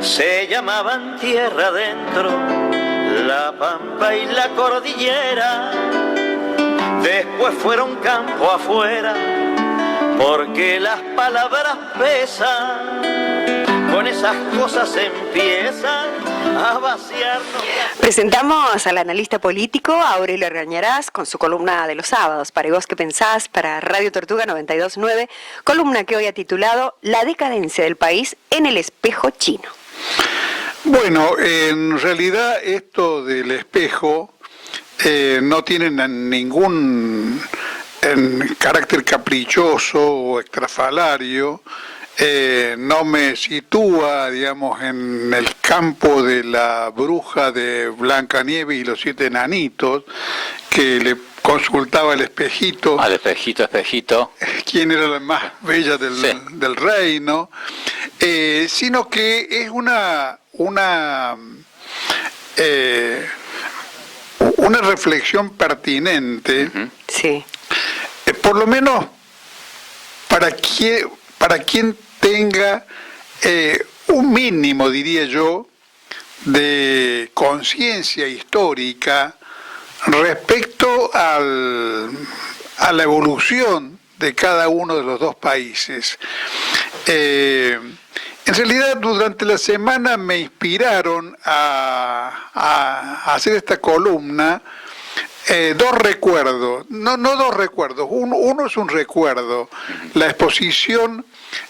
se llamaban tierra adentro, la pampa y la cordillera. Después fueron campo afuera, porque las palabras pesan, con esas cosas empiezan a vaciarnos. Presentamos al analista político Aurelio Argañarás con su columna de los sábados, Para vos qué pensás, para Radio Tortuga 92.9, columna que hoy ha titulado La decadencia del país en el espejo chino. Bueno, en realidad esto del espejo no tiene ningún carácter caprichoso o extrafalario, no me sitúa, digamos, en el campo de la bruja de Blancanieves y los 7 enanitos, que le consultaba el espejito. Al espejito, espejito. Quién era la más bella del reino, sino que es una reflexión pertinente, sí. Por lo menos para quien tenga un mínimo, diría yo, de conciencia histórica respecto a la evolución de cada uno de los dos países. En realidad, durante la semana me inspiraron a hacer esta columna dos recuerdos, no dos recuerdos, uno es un recuerdo, la exposición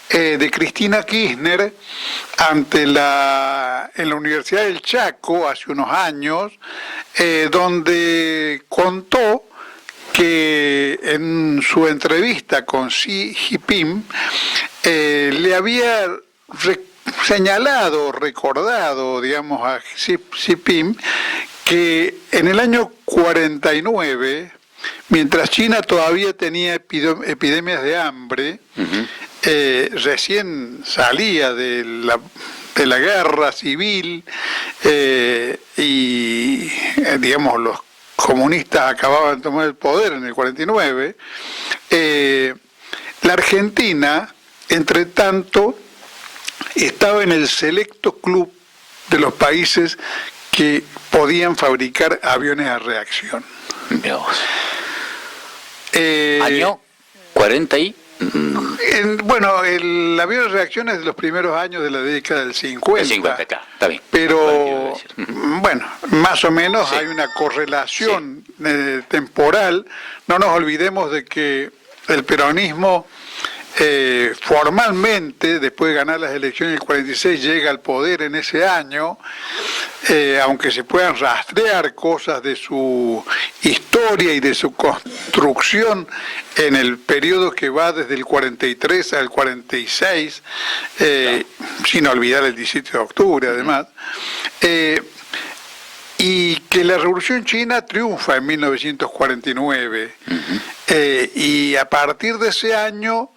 de Cristina Kirchner en la Universidad del Chaco hace unos años, donde contó que en su entrevista con Xi Jinping le había señalado, recordado, digamos, a Xi Jinping que en el año 49, mientras China todavía tenía epidemias de hambre, recién salía de la guerra civil y, digamos, los comunistas acababan de tomar el poder en el 49, la Argentina, entre tanto, estaba en el selecto club de los países que podían fabricar aviones a reacción. ¿Año 40 y...? Bueno, el avión de reacción es de los primeros años de la década del 50. El 50, claro, está bien. Pero, bueno, más o menos sí. Hay una correlación temporal. No nos olvidemos de que el peronismo formalmente, después de ganar las elecciones del 46, llega al poder en ese año, aunque se puedan rastrear cosas de su historia y de su construcción en el periodo que va desde el 43 al 46, sin olvidar el 17 de octubre además, y que la Revolución China triunfa en 1949, y a partir de ese año,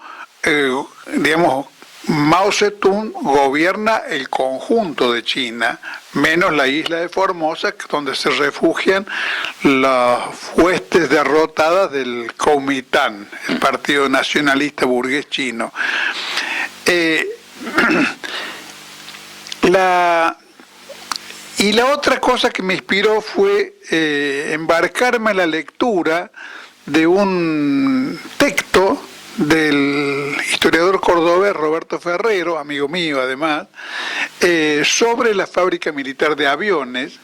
digamos, Mao Zedong gobierna el conjunto de China, menos la isla de Formosa, donde se refugian las huestes derrotadas del Kuomintang, el Partido Nacionalista Burgués Chino. Y la otra cosa que me inspiró fue embarcarme en la lectura de un texto del historiador cordobés Roberto Ferrero, amigo mío además, sobre la fábrica militar de aviones,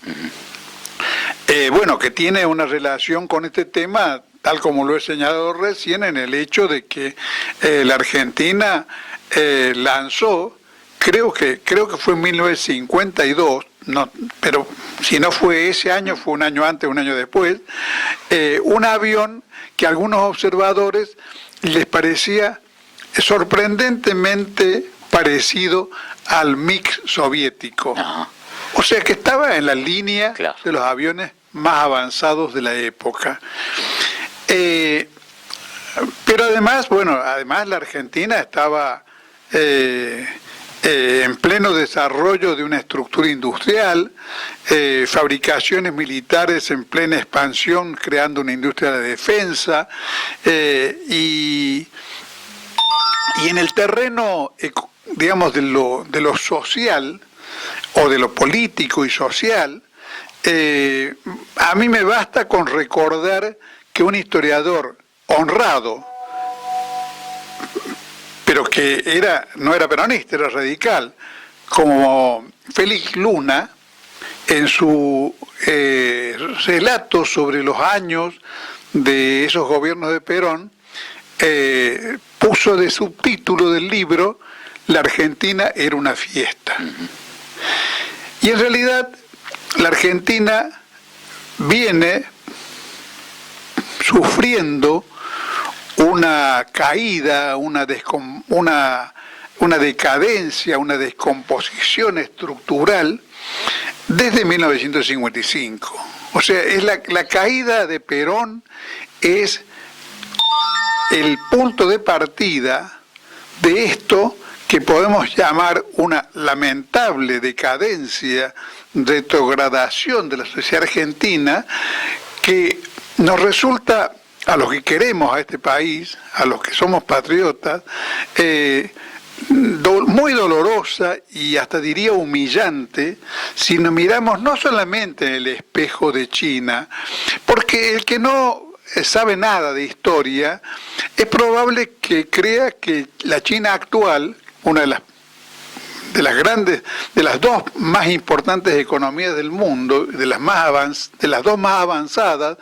bueno, que tiene una relación con este tema, tal como lo he señalado recién, en el hecho de que la Argentina lanzó, creo que fue en 1952, no, pero si no fue ese año, fue un año antes, un año después, un avión que a algunos observadores les parecía sorprendentemente parecido al MiG soviético. O sea que estaba en la línea de los aviones más avanzados de la época. Pero además, la Argentina estaba en pleno desarrollo de una estructura industrial, fabricaciones militares en plena expansión, creando una industria de defensa, y en el terreno, digamos, de lo social, o de lo político y social, a mí me basta con recordar que un historiador honrado, pero que no era peronista, era radical, como Félix Luna, en su relato sobre los años de esos gobiernos de Perón, puso de subtítulo del libro "La Argentina era una fiesta". Y en realidad la Argentina viene sufriendo una caída, una decadencia, una descomposición estructural desde 1955. O sea, es la caída de Perón es el punto de partida de esto que podemos llamar una lamentable decadencia, retrogradación de la sociedad argentina, que nos resulta, a los que queremos a este país, a los que somos patriotas, muy dolorosa y hasta diría humillante si nos miramos no solamente en el espejo de China, porque el que no sabe nada de historia es probable que crea que la China actual, una de las dos más importantes economías del mundo, de las dos más avanzadas,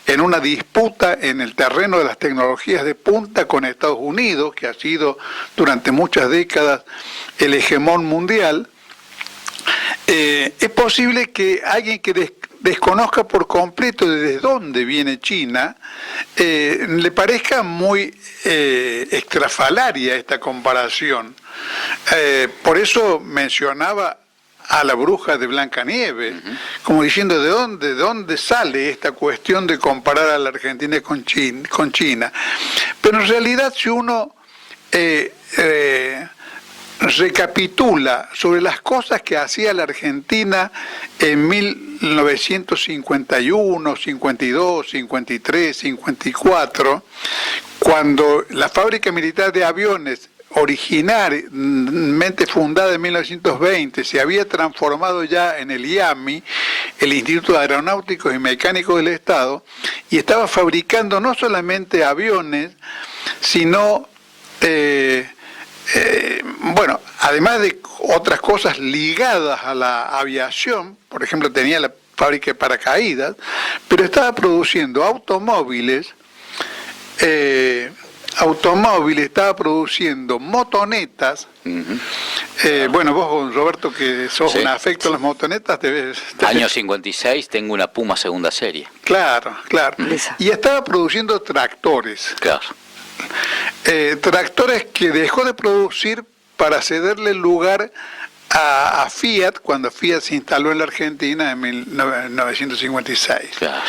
en una disputa en el terreno de las tecnologías de punta con Estados Unidos, que ha sido durante muchas décadas el hegemón mundial, es posible que alguien que desconozca por completo desde dónde viene China, le parezca muy extrafalaria esta comparación. Por eso mencionaba a la bruja de Blancanieves, como diciendo de dónde sale esta cuestión de comparar a la Argentina con China. Pero en realidad, si uno recapitula sobre las cosas que hacía la Argentina en 1951, 52, 53, 54, cuando la fábrica militar de aviones, originalmente fundada en 1920, se había transformado ya en el IAMI, el Instituto Aeronáutico y Mecánico del Estado, y estaba fabricando no solamente aviones, sino además de otras cosas ligadas a la aviación, por ejemplo, tenía la fábrica de paracaídas, pero estaba produciendo automóviles, estaba produciendo motonetas. Vos, Roberto, que sos un afecto a las motonetas, Año 56 tengo una Puma segunda serie. Claro. Y estaba produciendo tractores. Claro. Tractores que dejó de producir para cederle el lugar a Fiat cuando Fiat se instaló en la Argentina en 1956. Claro.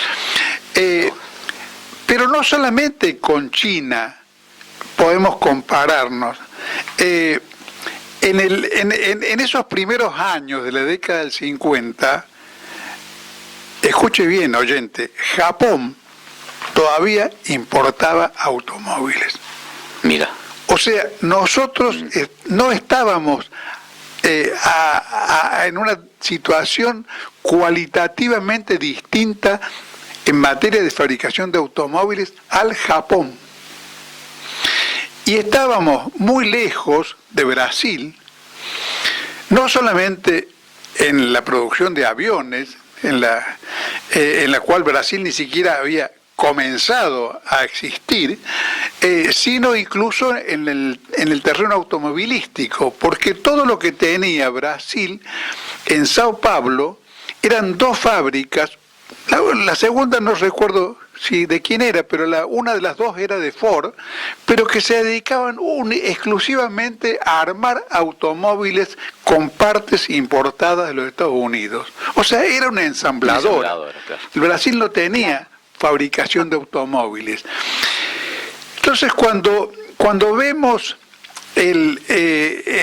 Pero no solamente con China podemos compararnos. En esos primeros años de la década del 50, escuche bien, oyente, Japón todavía importaba automóviles. Mira. O sea, nosotros no estábamos en una situación cualitativamente distinta en materia de fabricación de automóviles al Japón. Y estábamos muy lejos de Brasil, no solamente en la producción de aviones, en la cual Brasil ni siquiera había comenzado a existir, sino incluso en el terreno automovilístico, porque todo lo que tenía Brasil en Sao Paulo eran dos fábricas. La segunda no recuerdo de quién era, pero una de las dos era de Ford, pero que se dedicaban exclusivamente a armar automóviles con partes importadas de los Estados Unidos. O sea, era una ensambladora. Claro. El Brasil no tenía fabricación de automóviles. Entonces, cuando vemos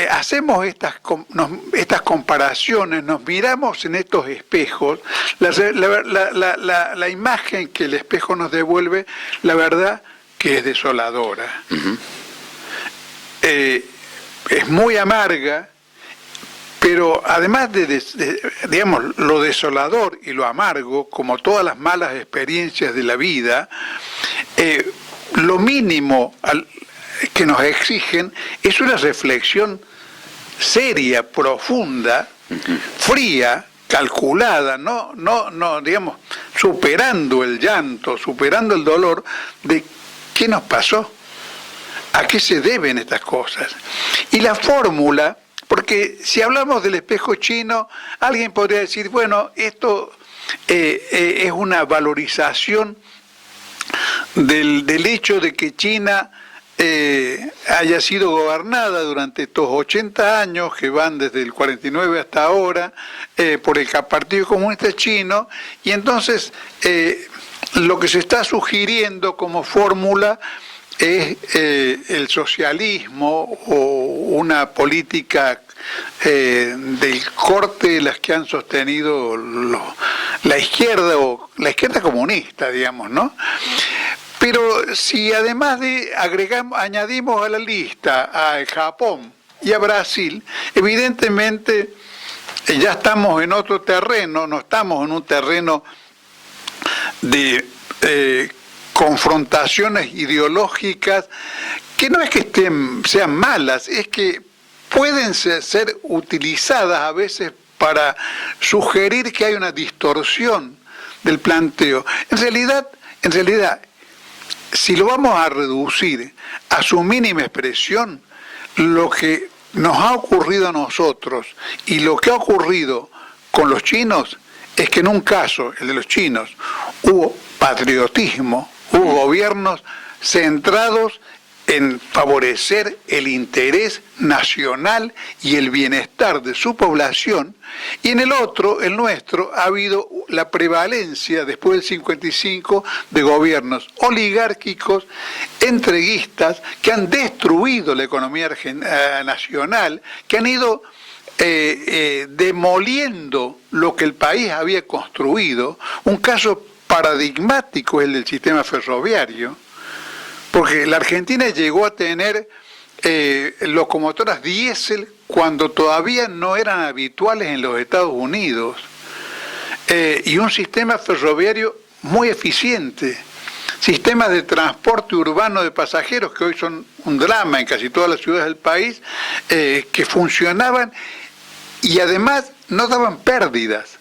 hacemos estas comparaciones, nos miramos en estos espejos, la imagen que el espejo nos devuelve, la verdad que es desoladora. Es muy amarga, pero Pero además digamos, lo desolador y lo amargo, como todas las malas experiencias de la vida, lo mínimo que nos exigen es una reflexión seria, profunda, fría, calculada, no, digamos, superando el llanto, superando el dolor de qué nos pasó, a qué se deben estas cosas. Y la fórmula, porque si hablamos del espejo chino, alguien podría decir, bueno, esto es una valorización del hecho de que China haya sido gobernada durante estos 80 años que van desde el 49 hasta ahora por el Partido Comunista Chino, y entonces lo que se está sugiriendo como fórmula es el socialismo o una política del corte de las que han sostenido la izquierda o la izquierda comunista, digamos, ¿no? Pero si además añadimos a la lista a Japón y a Brasil, evidentemente ya estamos en otro terreno, no estamos en un terreno de confrontaciones ideológicas que no es que sean malas, es que pueden ser utilizadas a veces para sugerir que hay una distorsión del planteo. En realidad, si lo vamos a reducir a su mínima expresión, lo que nos ha ocurrido a nosotros y lo que ha ocurrido con los chinos es que en un caso, el de los chinos, hubo patriotismo, hubo gobiernos centrados en favorecer el interés nacional y el bienestar de su población, y en el otro, el nuestro, ha habido la prevalencia después del 55 de gobiernos oligárquicos, entreguistas, que han destruido la economía nacional, que han ido demoliendo lo que el país había construido. Un caso paradigmático es el del sistema ferroviario, porque la Argentina llegó a tener locomotoras diésel cuando todavía no eran habituales en los Estados Unidos, y un sistema ferroviario muy eficiente, sistemas de transporte urbano de pasajeros que hoy son un drama en casi todas las ciudades del país, que funcionaban y además no daban pérdidas.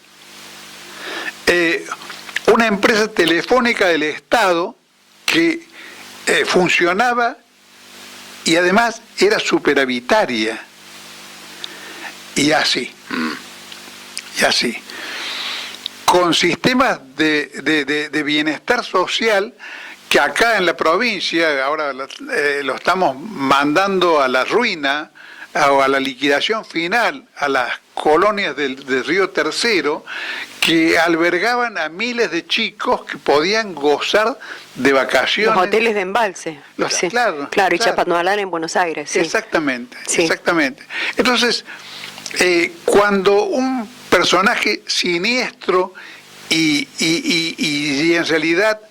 Una empresa telefónica del Estado que funcionaba y además era superavitaria, y así, con sistemas de bienestar social que acá en la provincia ahora lo estamos mandando a la ruina o a la liquidación final, a las colonias del Río Tercero, que albergaban a miles de chicos que podían gozar de vacaciones. Los hoteles de embalse. Sí. Claro, y Chapadmalal en Buenos Aires. Sí. Exactamente. Entonces, cuando un personaje siniestro y en realidad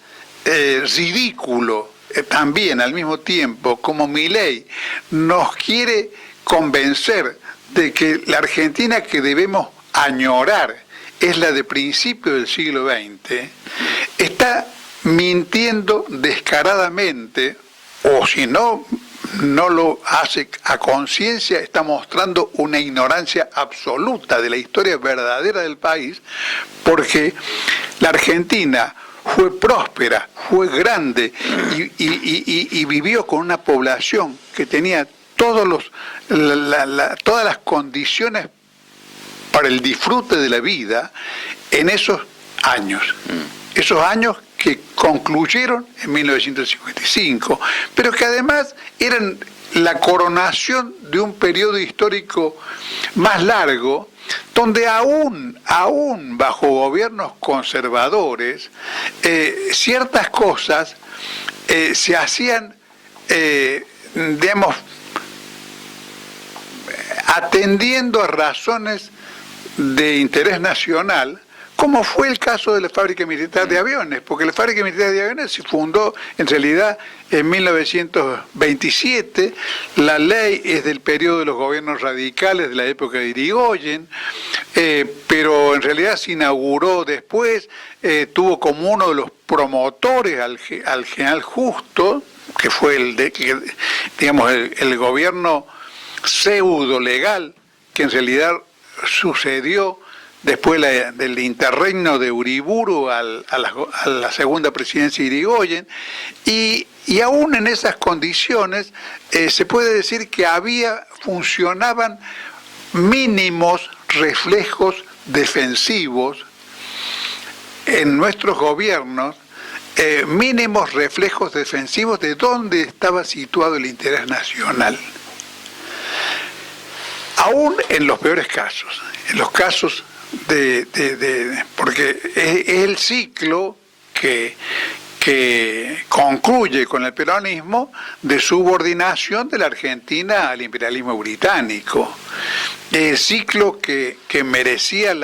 ridículo también al mismo tiempo, como Milei, nos quiere convencer de que la Argentina que debemos añorar es la de principios del siglo XX, está mintiendo descaradamente, o si no lo hace a conciencia, está mostrando una ignorancia absoluta de la historia verdadera del país, porque la Argentina fue próspera, fue grande y vivió con una población que tenía todas las condiciones para el disfrute de la vida en esos años que concluyeron en 1955, pero que además eran la coronación de un periodo histórico más largo, donde aún bajo gobiernos conservadores, ciertas cosas se hacían, digamos, atendiendo a razones de interés nacional, como fue el caso de la fábrica militar de aviones, porque la fábrica militar de aviones se fundó en realidad en 1927, la ley es del periodo de los gobiernos radicales de la época de Irigoyen, pero en realidad se inauguró después, tuvo como uno de los promotores al general Justo, que fue el gobierno pseudo legal, que en realidad sucedió después del interregno de Uriburu a la segunda presidencia de Irigoyen, y aún en esas condiciones se puede decir que funcionaban mínimos reflejos defensivos en nuestros gobiernos, mínimos reflejos defensivos de dónde estaba situado el interés nacional. Aún en los peores casos, en los casos porque es el ciclo que concluye con el peronismo de subordinación de la Argentina al imperialismo británico. El ciclo que merecía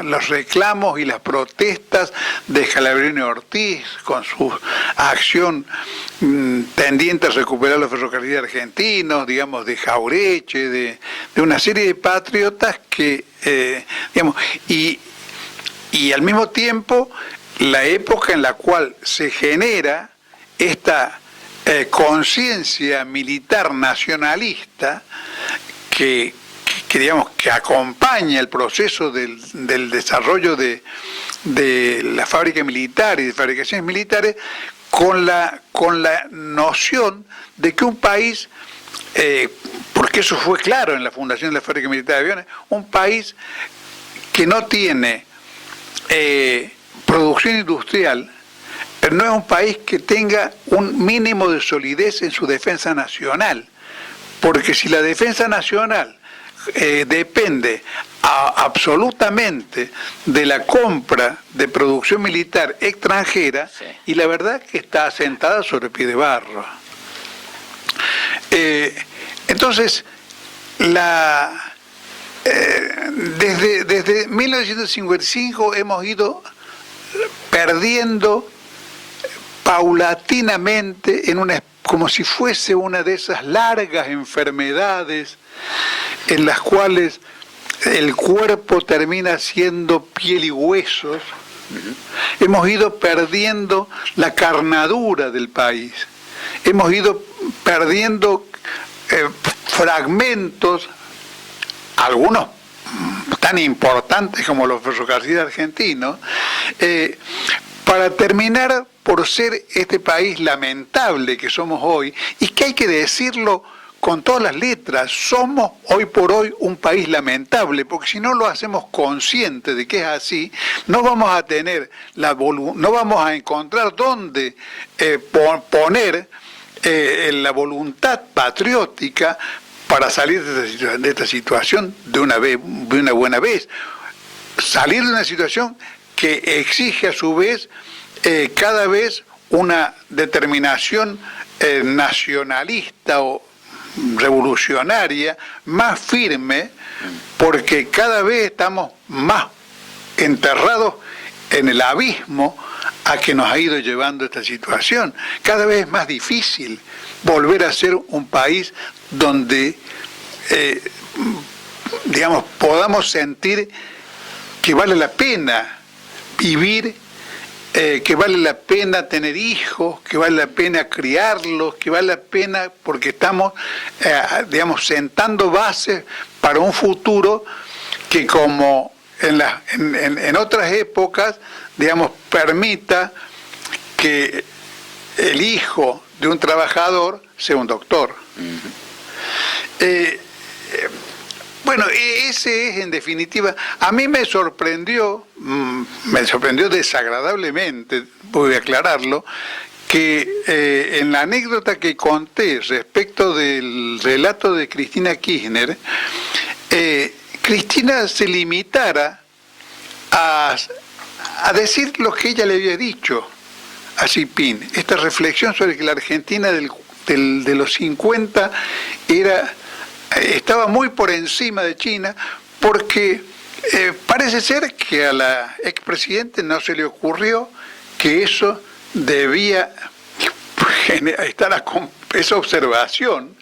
los reclamos y las protestas de Scalabrini y Ortiz con su acción tendiente a recuperar los ferrocarriles argentinos, digamos, de Jaureche, de una serie de patriotas que, y al mismo tiempo la época en la cual se genera esta conciencia militar nacionalista que acompaña el proceso del desarrollo de la fábrica militar y de fabricaciones militares con la noción de que un país, porque eso fue claro en la fundación de la fábrica militar de aviones, un país que no tiene producción industrial, pero no es un país que tenga un mínimo de solidez en su defensa nacional, porque si la defensa nacional depende absolutamente de la compra de producción militar extranjera, sí, y la verdad que está asentada sobre pie de barro. Entonces, desde 1955 hemos ido perdiendo paulatinamente como si fuese una de esas largas enfermedades en las cuales el cuerpo termina siendo piel y huesos. Hemos ido perdiendo la carnadura del país, hemos ido perdiendo fragmentos, algunos tan importantes como los ferrocarriles argentinos, para terminar por ser este país lamentable que somos hoy, y que hay que decirlo con todas las letras, somos hoy por hoy un país lamentable, porque si no lo hacemos consciente de que es así, no vamos a tener no vamos a encontrar dónde poner la voluntad patriótica para salir de esta situación de una buena vez. Salir de una situación que exige a su vez cada vez una determinación nacionalista o revolucionaria más firme, porque cada vez estamos más enterrados en el abismo a que nos ha ido llevando esta situación. Cada vez es más difícil volver a ser un país donde podamos sentir que vale la pena vivir, que vale la pena tener hijos, que vale la pena criarlos, que vale la pena porque estamos, sentando bases para un futuro que, como en otras épocas, permita que el hijo de un trabajador sea un doctor. Bueno, ese es, en definitiva, a mí me sorprendió desagradablemente, voy a aclararlo, que en la anécdota que conté respecto del relato de Cristina Kirchner, Cristina se limitara a decir lo que ella le había dicho a Xi Jinping, esta reflexión sobre que la Argentina de los 50 estaba muy por encima de China, porque Parece ser que a la expresidente no se le ocurrió que eso debía estar esa observación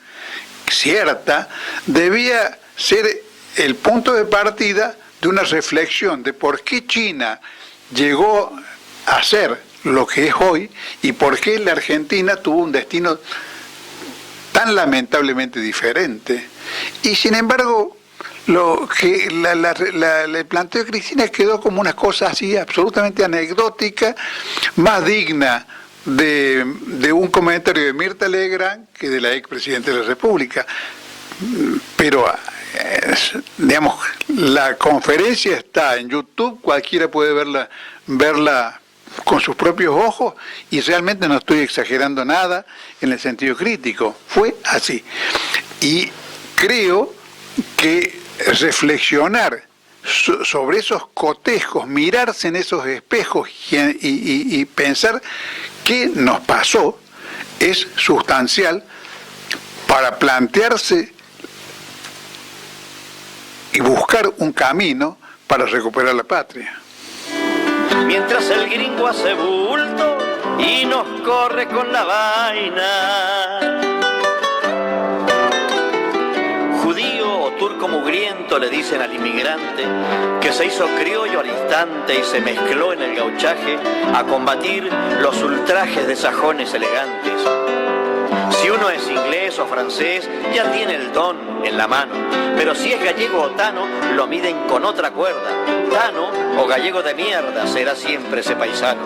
cierta debía ser el punto de partida de una reflexión de por qué China llegó a ser lo que es hoy y por qué la Argentina tuvo un destino tan lamentablemente diferente. Y sin embargo, lo que el planteo de Cristina quedó como una cosa así absolutamente anecdótica, más digna de un comentario de Mirta Legrand que de la expresidenta de la República. Pero, digamos, la conferencia está en YouTube, cualquiera puede verla con sus propios ojos, y realmente no estoy exagerando nada en el sentido crítico. Fue así. Y creo que reflexionar sobre esos cotejos, mirarse en esos espejos y pensar qué nos pasó es sustancial para plantearse y buscar un camino para recuperar la patria. Mientras el gringo hace bulto y nos corre con la vaina. Judío o turco mugriento le dicen al inmigrante que se hizo criollo al instante y se mezcló en el gauchaje a combatir los ultrajes de sajones elegantes. Si uno es inglés o francés, ya tiene el don en la mano. Pero si es gallego o tano, lo miden con otra cuerda. Tano o gallego de mierda será siempre ese paisano.